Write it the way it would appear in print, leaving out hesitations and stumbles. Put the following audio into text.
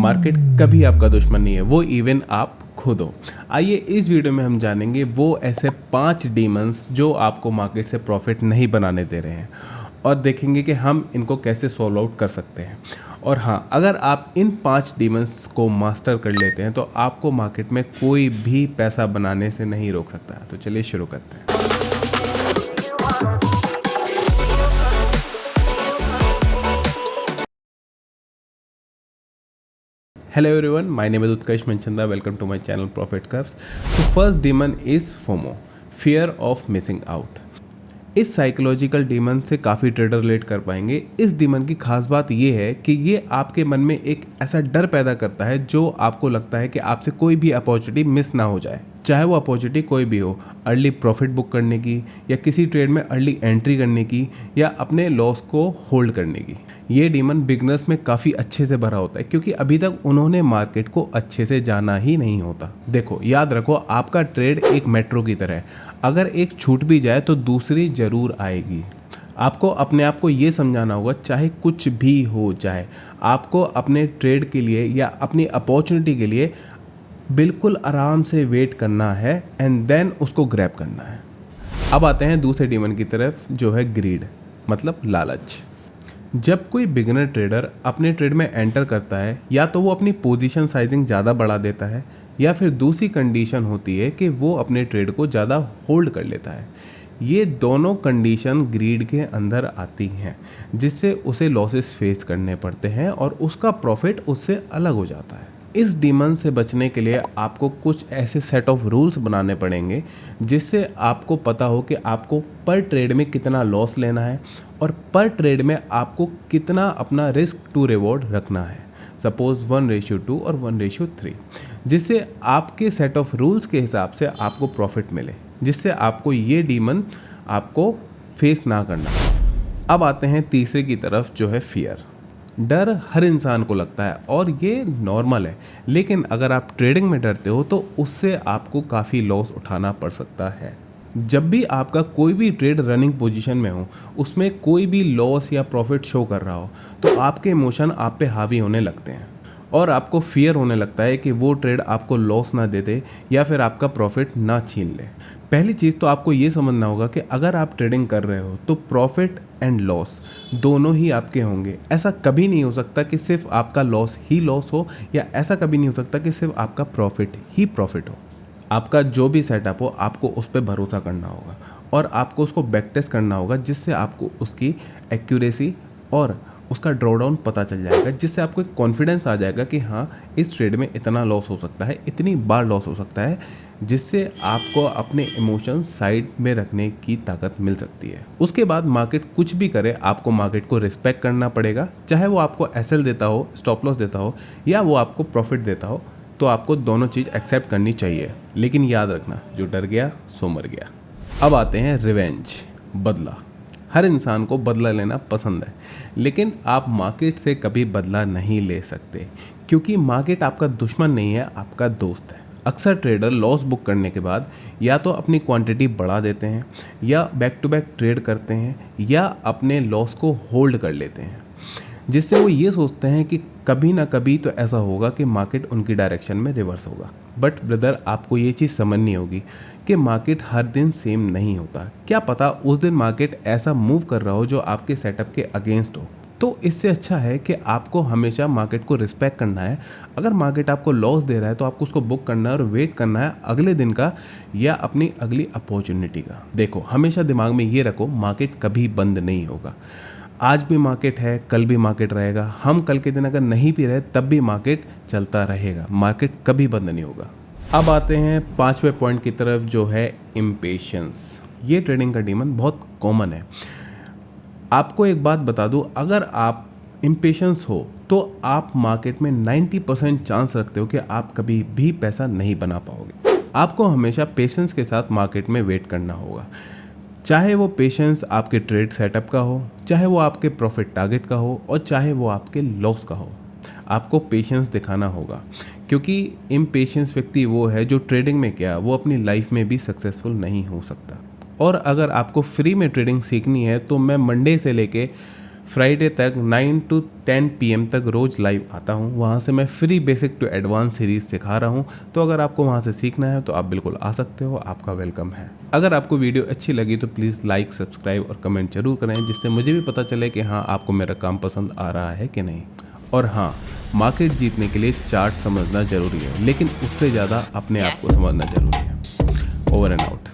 Market कभी आपका दुश्मन नहीं है, वो इवन आप खुद हो। आइए इस वीडियो में हम जानेंगे वो ऐसे 5 डीमंस जो आपको मार्केट से प्रॉफिट नहीं बनाने दे रहे हैं और देखेंगे कि हम इनको कैसे सॉल्व आउट कर सकते हैं। और हाँ, अगर आप इन 5 डीमंस को मास्टर कर लेते हैं तो आपको मार्केट में कोई भी पैसा बनाने से नहीं रोक सकता। तो चलिए शुरू करते हैं। Hello everyone, my name is Utkarsh Manchanda. Welcome to my channel Profit Curves. So first demon is FOMO, fear of missing out. इस साइकोलॉजिकल डीमन से काफ़ी ट्रेडर रिलेट कर पाएंगे। इस डीमन की खास बात ये है कि ये आपके मन में एक ऐसा डर पैदा करता है जो आपको लगता है कि आपसे कोई भी अपॉर्चुनिटी मिस ना हो जाए, चाहे वो अपॉर्चुनिटी कोई भी हो, अर्ली प्रॉफिट बुक करने की या किसी ट्रेड में अर्ली एंट्री करने की या अपने लॉस को होल्ड करने की। ये डीमन बिगनर्स में काफ़ी अच्छे से भरा होता है क्योंकि अभी तक उन्होंने मार्केट को अच्छे से जाना ही नहीं होता। देखो, याद रखो, आपका ट्रेड एक मेट्रो की तरह है, अगर एक छूट भी जाए तो दूसरी ज़रूर आएगी। आपको अपने आप को ये समझाना होगा, चाहे कुछ भी हो जाए, आपको अपने ट्रेड के लिए या अपनी अपॉर्चुनिटी के लिए बिल्कुल आराम से वेट करना है एंड देन उसको ग्रैब करना है। अब आते हैं दूसरे डीमन की तरफ, जो है ग्रीड, मतलब लालच। जब कोई बिगिनर ट्रेडर अपने ट्रेड में एंटर करता है, या तो वो अपनी पोजीशन साइजिंग ज़्यादा बढ़ा देता है या फिर दूसरी कंडीशन होती है कि वो अपने ट्रेड को ज़्यादा होल्ड कर लेता है। ये दोनों कंडीशन ग्रीड के अंदर आती हैं, जिससे उसे लॉसेस फेस करने पड़ते हैं और उसका प्रॉफिट उससे अलग हो जाता है। इस डीमन से बचने के लिए आपको कुछ ऐसे सेट ऑफ रूल्स बनाने पड़ेंगे जिससे आपको पता हो कि आपको पर ट्रेड में कितना लॉस लेना है और पर ट्रेड में आपको कितना अपना रिस्क टू रिवॉर्ड रखना है। सपोज 1:2 और 1:3, जिससे आपके सेट ऑफ रूल्स के हिसाब से आपको प्रॉफिट मिले, जिससे आपको ये डीमन आपको फेस ना करना। अब आते हैं तीसरे की तरफ, जो है फियर। डर हर इंसान को लगता है और ये नॉर्मल है, लेकिन अगर आप ट्रेडिंग में डरते हो तो उससे आपको काफ़ी लॉस उठाना पड़ सकता है। जब भी आपका कोई भी ट्रेड रनिंग पोजीशन में हो, उसमें कोई भी लॉस या प्रॉफिट शो कर रहा हो, तो आपके इमोशन आप पे हावी होने लगते हैं और आपको फियर होने लगता है कि वो ट्रेड आपको लॉस ना दे दे या फिर आपका प्रॉफिट ना छीन ले। पहली चीज़ तो आपको ये समझना होगा कि अगर आप ट्रेडिंग कर रहे हो तो प्रॉफिट एंड लॉस दोनों ही आपके होंगे। ऐसा कभी नहीं हो सकता कि सिर्फ आपका लॉस ही लॉस हो, या ऐसा कभी नहीं हो सकता कि सिर्फ आपका प्रॉफिट ही प्रॉफिट हो। आपका जो भी सेटअप हो, आपको उस पर भरोसा करना होगा और आपको उसको बैक टेस्ट करना होगा, जिससे आपको उसकी एक्यूरेसी और उसका ड्रॉडाउन पता चल जाएगा, जिससे आपको एक कॉन्फिडेंस आ जाएगा कि हाँ, इस ट्रेड में इतना लॉस हो सकता है, इतनी बार लॉस हो सकता है, जिससे आपको अपने इमोशन साइड में रखने की ताकत मिल सकती है। उसके बाद मार्केट कुछ भी करे, आपको मार्केट को रिस्पेक्ट करना पड़ेगा, चाहे वो आपको एसएल देता हो, स्टॉप लॉस देता हो, या वो आपको प्रॉफिट देता हो, तो आपको दोनों चीज़ एक्सेप्ट करनी चाहिए। लेकिन याद रखना, जो डर गया सो मर गया। अब आते हैं रिवेंज, बदला। हर इंसान को बदला लेना पसंद है, लेकिन आप मार्केट से कभी बदला नहीं ले सकते क्योंकि मार्केट आपका दुश्मन नहीं है, आपका दोस्त है। अक्सर ट्रेडर लॉस बुक करने के बाद या तो अपनी क्वांटिटी बढ़ा देते हैं, या बैक टू बैक ट्रेड करते हैं, या अपने लॉस को होल्ड कर लेते हैं, जिससे वो ये सोचते हैं कि कभी ना कभी तो ऐसा होगा कि मार्केट उनकी डायरेक्शन में रिवर्स होगा। बट ब्रदर, आपको ये चीज़ समझनी होगी कि मार्केट हर दिन सेम नहीं होता। क्या पता उस दिन मार्केट ऐसा मूव कर रहा हो जो आपके सेटअप के अगेंस्ट हो। तो इससे अच्छा है कि आपको हमेशा मार्केट को रिस्पेक्ट करना है। अगर मार्केट आपको लॉस दे रहा है तो आपको उसको बुक करना है और वेट करना है अगले दिन का या अपनी अगली अपॉर्चुनिटी का। देखो, हमेशा दिमाग में ये रखो, मार्केट कभी बंद नहीं होगा। आज भी मार्केट है, कल भी मार्केट रहेगा। हम कल के दिन अगर नहीं भी रहे तब भी मार्केट चलता रहेगा। मार्केट कभी बंद नहीं होगा। अब आते हैं 5वें पॉइंट की तरफ, जो है इम्पेशंस। ये ट्रेडिंग का डीमन बहुत कॉमन है। आपको एक बात बता दूं, अगर आप इम्पेशंस हो तो आप मार्केट में 90% चांस रखते हो कि आप कभी भी पैसा नहीं बना पाओगे। आपको हमेशा पेशेंस के साथ मार्केट में वेट करना होगा, चाहे वो पेशेंस आपके ट्रेड सेटअप का हो, चाहे वो आपके प्रॉफिट टारगेट का हो, और चाहे वो आपके लॉस का हो। आपको पेशेंस दिखाना होगा क्योंकि इम्पेशेंस व्यक्ति वो है जो ट्रेडिंग में क्या, वो अपनी लाइफ में भी सक्सेसफुल नहीं हो सकता। और अगर आपको फ्री में ट्रेडिंग सीखनी है तो मैं मंडे से लेके फ्राइडे तक 9 to 10 PM तक रोज़ लाइव आता हूँ। वहाँ से मैं free basic to advance series सिखा रहा हूँ, तो अगर आपको वहाँ से सीखना है तो आप बिल्कुल आ सकते हो, आपका वेलकम है। अगर आपको वीडियो अच्छी लगी तो प्लीज़ लाइक, सब्सक्राइब और कमेंट जरूर करें, जिससे मुझे भी पता चले कि हाँ आपको मेरा काम पसंद आ रहा है कि नहीं। और हाँ, मार्केट जीतने के लिए चार्ट समझना ज़रूरी है, लेकिन उससे ज़्यादा अपने आप को समझना ज़रूरी है। Over and out.